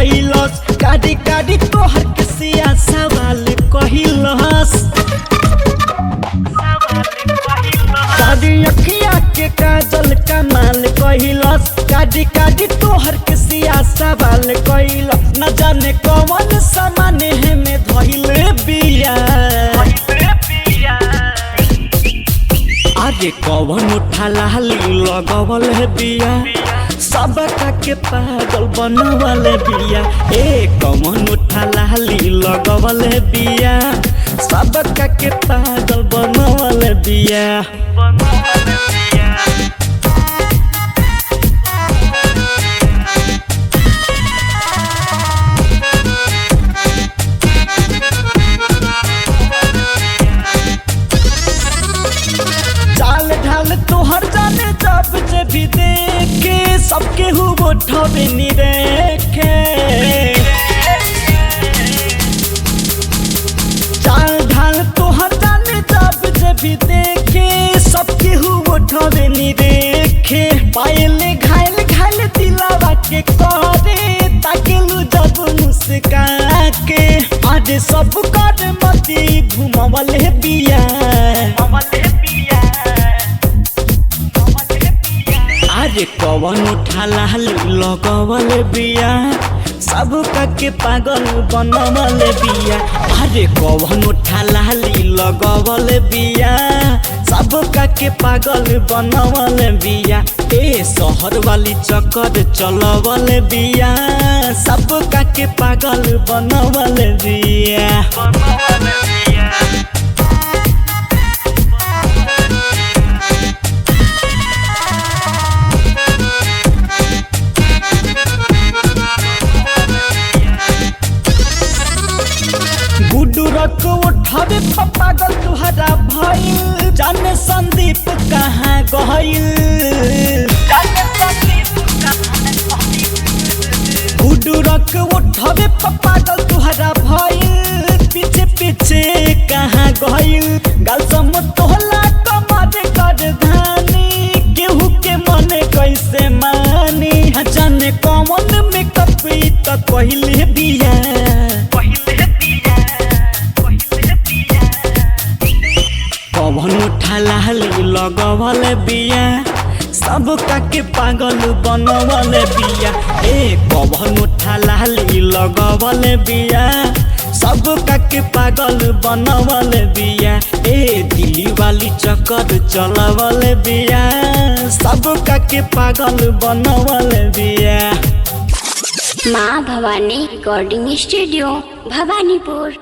कहिलस काडी काडी तोहर के सिया सवाल कहिलस काडी अखिया के काजल कमाल कहिलस काडी काडी तोहर के सिया सवाल कहिलस न जाने कौन सामान है में धइले बिया आगे कौन उठा लाली लगवल है बिया सबका के पागल बनवल बिया ए कौन उठा लाली लगवल है बिया सबका के पागल बनवल बिया तोहर जाने जब जे भी देखे सबके हुबो ठबे नी देखे चाल ढाल तोहर जाने जब जे भी देखे सबके हुबो ठबे नी देखे पायले घायल घायल दिलावा के करे ताकेलु जब मुस्का के आज सब कर मती घुमावले बिया अरे कौन उठा लाली लगवल बिया सबका के पागल बनवल बिया अरे कौन उठा लाली लगवल बिया सबका के पागल बनवल बिया ए शहर वाली चक्कर चलवल बिया सबका के पागल बनवल बिया गुडुरक उठावे पागल तुहरा भइल जाने संदीप कहाँ गइल गुडुरक उठावे पागल तुहरा भइल पीछे पीछे कहाँ गइल गाल सम तोहला कमर कर धानी केहू के मने कैसे मानी जाने कौन मेकअप त पहिले बिया कौन उठा लाली लगवल बिया सबका के पागल बनवल बिया ए कौन उठा लाली लगवल बिया सबका के पागल बनवल बिया ए दिल्ली वाली चक्कर चलवल बिया सबका के पागल बनवल बिया। माँ भवानी रिकॉर्डिंग स्टूडियो भवानीपुर।